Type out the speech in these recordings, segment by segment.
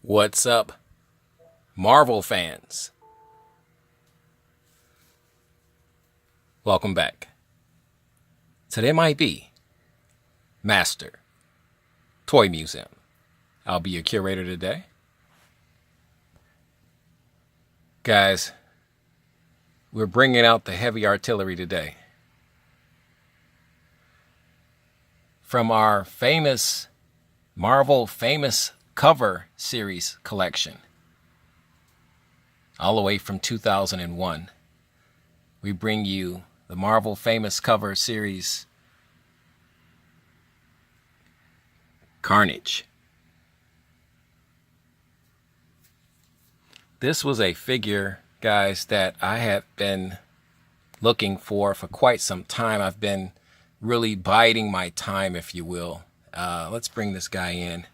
What's up, Marvel fans? Welcome back to the M.I.B. Master Toy Museum. I'll be your curator today. Guys, we're bringing out the heavy artillery today. From our famous Marvel Famous Cover Series collection, all the way from 2001, we bring you the Marvel Famous Cover Series Carnage. This was a figure, guys, that I have been looking for quite some time. I've been really biding my time, if you will. Let's bring this guy in.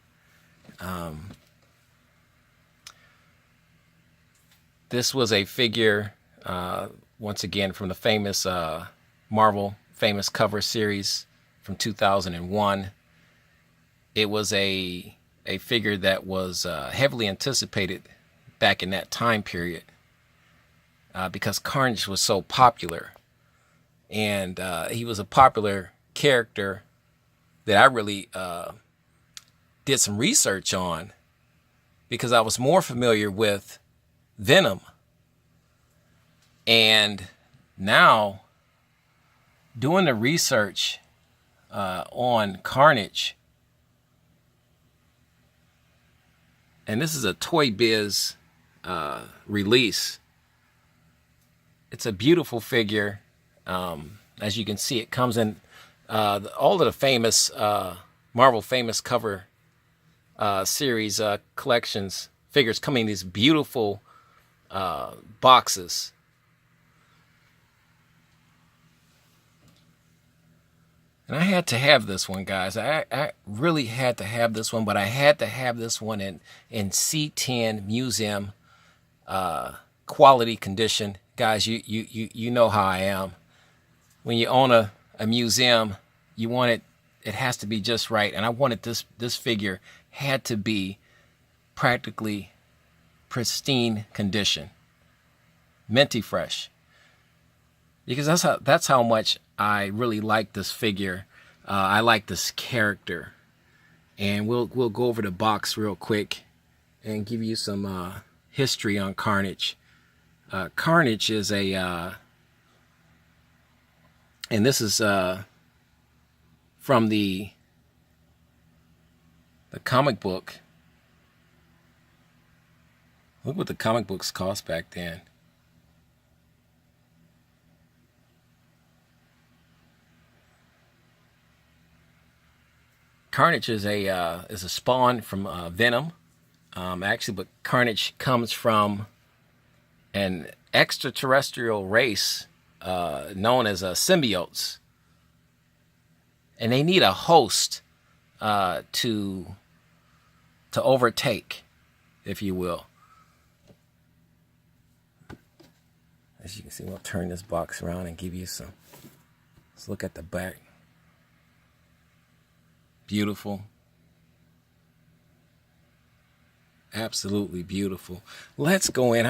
This was a figure, once again, from the famous Marvel Famous Cover Series from 2001. It was a figure that was heavily anticipated back in that time period because Carnage was so popular. And he was a popular character that I really did some research on because I was more familiar with Venom. And now, doing the research on Carnage, and this is a Toy Biz release. It's a beautiful figure. As you can see, it comes in all of the famous Marvel Famous Cover Series collections. Figures coming in these beautiful boxes. And I had to have this one, guys. I really had to have this one, but I had to have this one in C10 museum quality condition. Guys, you know how I am. When you own a museum, you want it has to be just right. And I wanted this figure had to be practically pristine condition, minty fresh, because that's how much I really like this figure. I like this character, and we'll go over the box real quick and give you some history on Carnage. Carnage is and this is from the comic book. Look what the comic books cost back then. Carnage is a spawn from Venom. Actually, but Carnage comes from an extraterrestrial race known as symbiotes, and they need a host to overtake, if you will. As you can see, we'll turn this box around and give you some. Let's look at the back. Beautiful. Absolutely beautiful. Let's go in.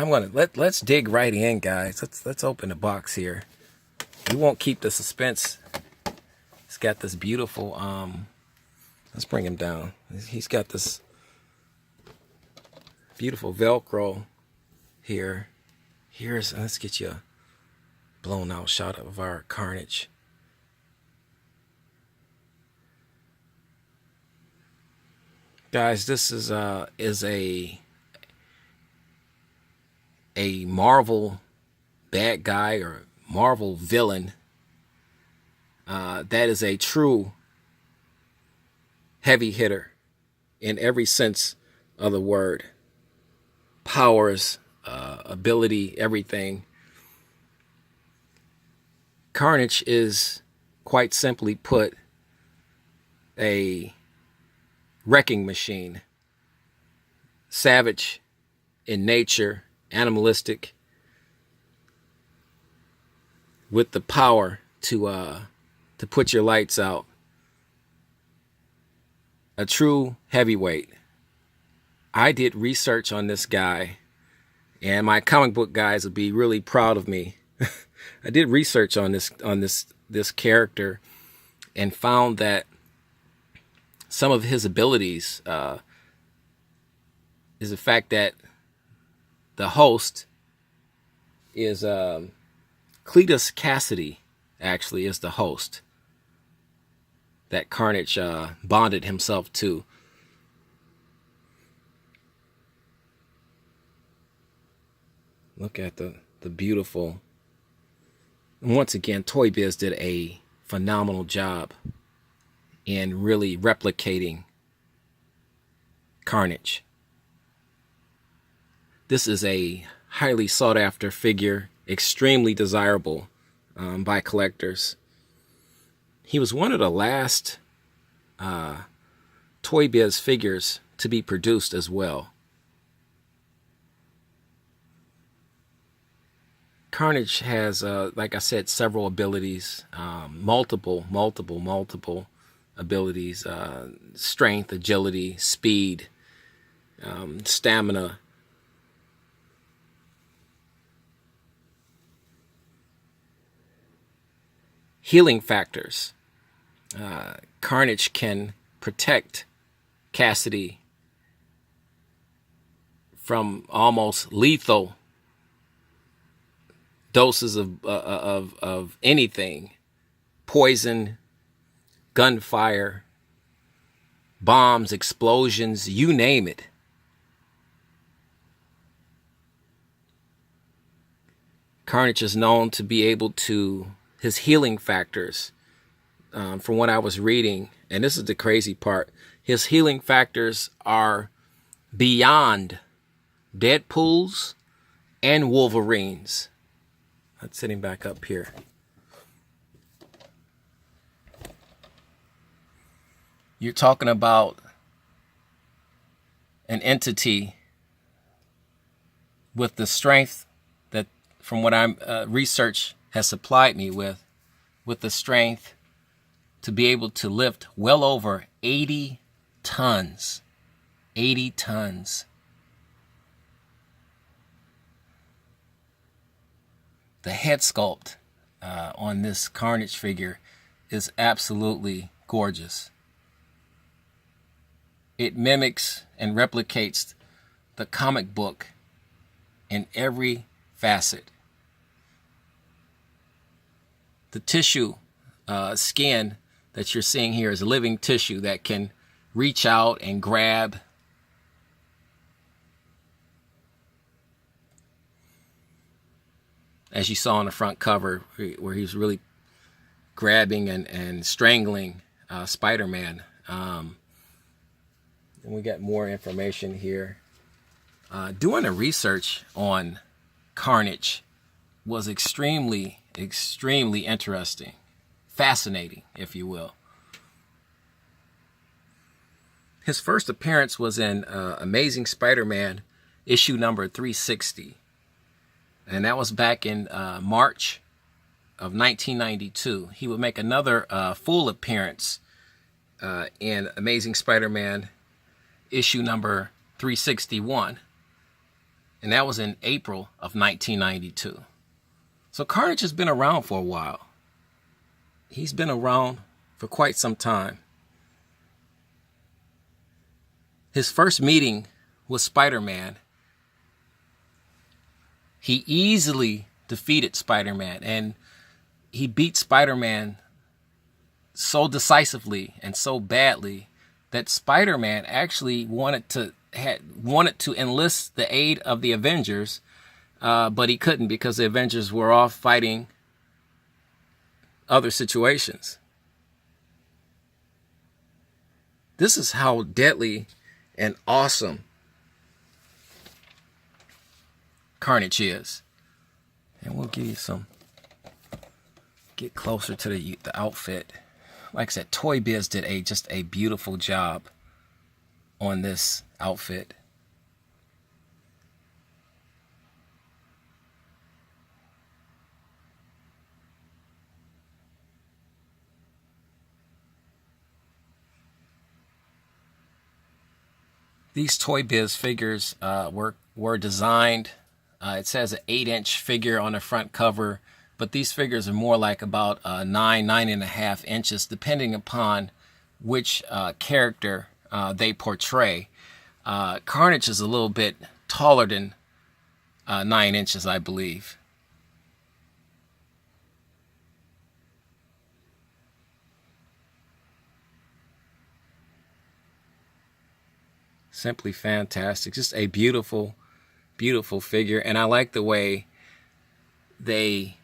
Let's dig right in, guys. Let's open the box here. We won't keep the suspense. It's got this beautiful let's bring him down. He's got this beautiful Velcro here. Let's get you a blown out shot of our Carnage. Guys, this is a Marvel bad guy or Marvel villain. That is a true heavy hitter in every sense of the word. Powers, ability, everything. Carnage is, quite simply put, a wrecking machine. Savage in nature, animalistic, with the power to put your lights out. A true heavyweight. I did research on this guy, and my comic book guys would be really proud of me. I did research on this character and found that some of his abilities is the fact that the host is Cletus Cassidy, actually, is the host that Carnage bonded himself to. Look at the beautiful. And once again, Toy Biz did a phenomenal job in really replicating Carnage. This is a highly sought after figure, extremely desirable by collectors. He was one of the last Toy Biz figures to be produced as well. Carnage has, like I said, several abilities, multiple abilities, strength, agility, speed, stamina. Healing factors. Carnage can protect Cassidy from almost lethal doses of anything: poison, gunfire, bombs, explosions, you name it. Carnage is known to be able to, his healing factors, from what I was reading, and this is the crazy part, his healing factors are beyond Deadpool's and Wolverine's. Let's set him back up here. You're talking about an entity with the strength that, from what I'm research has supplied me with the strength to be able to lift well over 80 tons. 80 tons. The head sculpt on this Carnage figure is absolutely gorgeous. It mimics and replicates the comic book in every facet. The tissue, skin that you're seeing here is living tissue that can reach out and grab. As you saw on the front cover, where he's really grabbing and strangling Spider-Man. And we got more information here. Doing the research on Carnage was extremely interesting. Fascinating, if you will. His first appearance was in Amazing Spider-Man issue number 360. And that was back in March of 1992. He would make another full appearance in Amazing Spider-Man issue number 361. And that was in April of 1992. So Carnage has been around for a while. He's been around for quite some time. His first meeting with Spider-Man, he easily defeated Spider-Man, and he beat Spider-Man so decisively and so badly that Spider-Man actually wanted to enlist the aid of the Avengers, but he couldn't because the Avengers were off fighting other situations. This is how deadly and awesome Carnage is. And we'll give you some, get closer to the outfit. Like I said, Toy Biz did just a beautiful job on this outfit. These Toy Biz figures were designed. It says an 8-inch figure on the front cover, but these figures are more like about 9.5 inches, depending upon which character they portray. Carnage is a little bit taller than 9 inches, I believe. Simply fantastic. Just a beautiful, beautiful figure. And I like the way they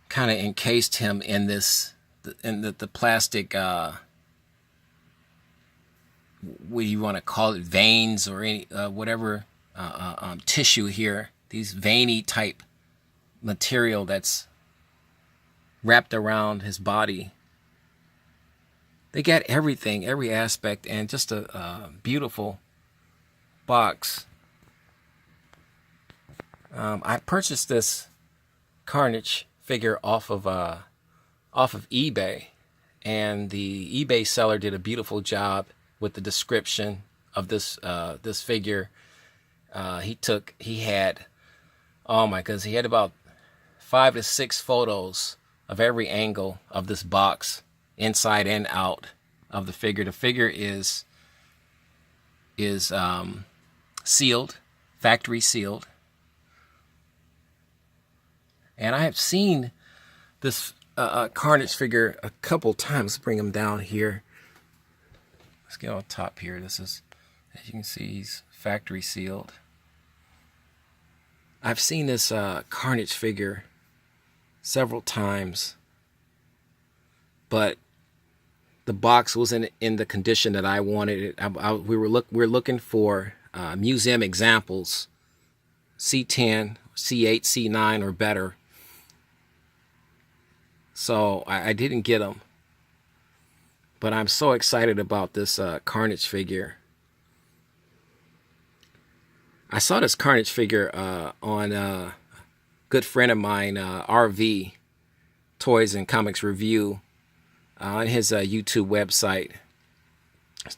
kind of encased him in this, in the plastic, what do you want to call it, veins or any whatever tissue here. These veiny type material that's wrapped around his body. They got everything, every aspect, and just a beautiful box. I purchased this Carnage figure off of eBay, and the eBay seller did a beautiful job with the description of this this figure. He had, oh my goodness, he had about 5 to 6 photos of every angle of this box, inside and out of the figure. The figure is sealed, factory sealed. And I have seen this Carnage figure a couple times. Let's bring him down here. Let's get on top here. This is, as you can see, he's factory sealed. I've seen this Carnage figure several times, but the box wasn't in the condition that I wanted it. We're looking for museum examples, C10, C8, C9 or better. So I didn't get them, but I'm so excited about this Carnage figure. I saw this Carnage figure on a good friend of mine, RV Toys and Comics Review, on his YouTube website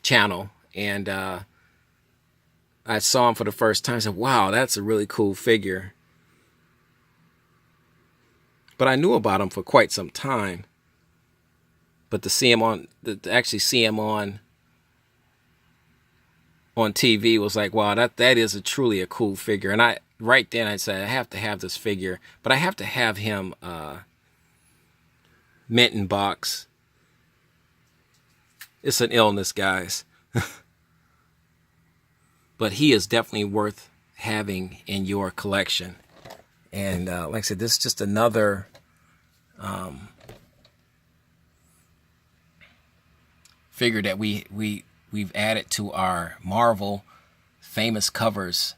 channel, and I saw him for the first time. I said, wow, that's a really cool figure. But I knew about him for quite some time. But to actually see him on TV was like, wow, that is truly a cool figure. And right then I said, I have to have this figure, but I have to have him mint in box. It's an illness, guys. But he is definitely worth having in your collection. And like I said, this is just another figure that we've added to our Marvel famous covers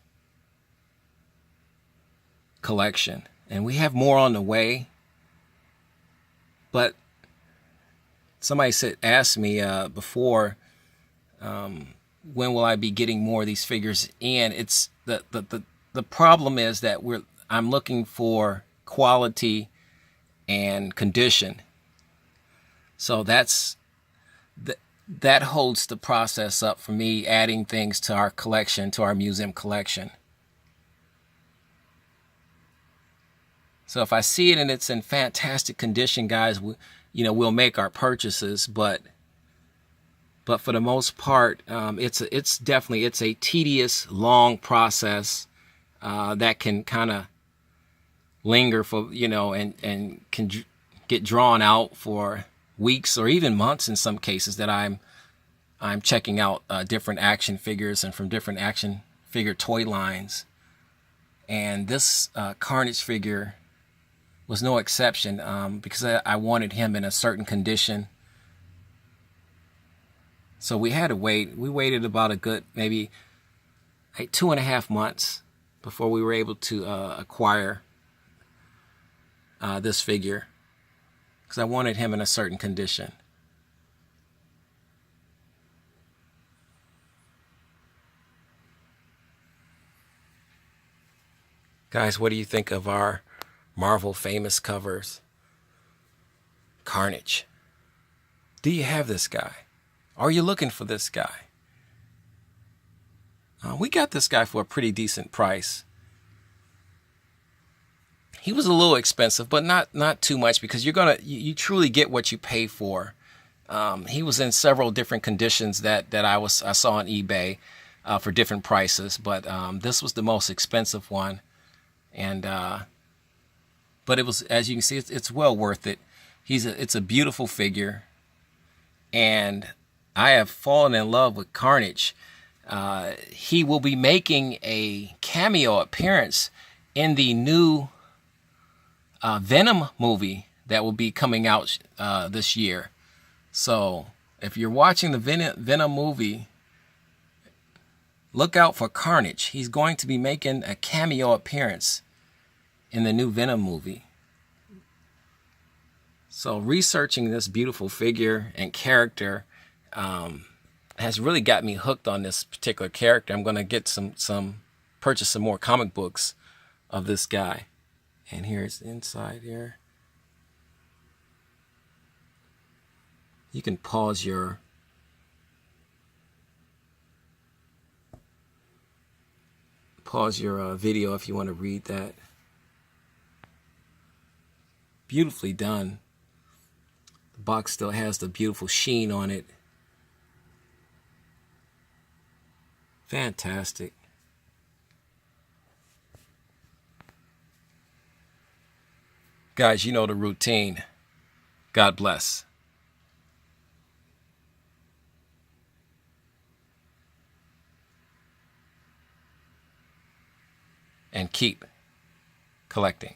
collection. And we have more on the way. But somebody asked me before, when will I be getting more of these figures in? It's the problem is that I'm looking for quality and condition. So that holds the process up for me, adding things to our collection, to our museum collection. So if I see it and it's in fantastic condition, guys, we'll make our purchases. But for the most part, it's definitely a tedious, long process that can kind of linger for and can get drawn out for weeks or even months in some cases, that I'm checking out different action figures and from different action figure toy lines. And this Carnage figure was no exception, because I wanted him in a certain condition. So we had to wait. We waited about a good maybe 2.5 months before we were able to acquire this figure, because I wanted him in a certain condition. Guys, what do you think of our Marvel famous covers? Carnage. Do you have this guy? Are you looking for this guy? We got this guy for a pretty decent price. He was a little expensive, but not too much, because you truly get what you pay for. He was in several different conditions that I saw on eBay for different prices, but this was the most expensive one, and but it was, as you can see, it's well worth it. It's a beautiful figure, and I have fallen in love with Carnage. He will be making a cameo appearance in the new Venom movie that will be coming out this year. So if you're watching the Venom movie, look out for Carnage. He's going to be making a cameo appearance in the new Venom movie. So researching this beautiful figure and character has really got me hooked on this particular character. I'm going to get purchase some more comic books of this guy. And here's the inside here. You can pause your video if you want to read that. Beautifully done. The box still has the beautiful sheen on it. Fantastic. Guys, you know the routine. God bless. And keep collecting.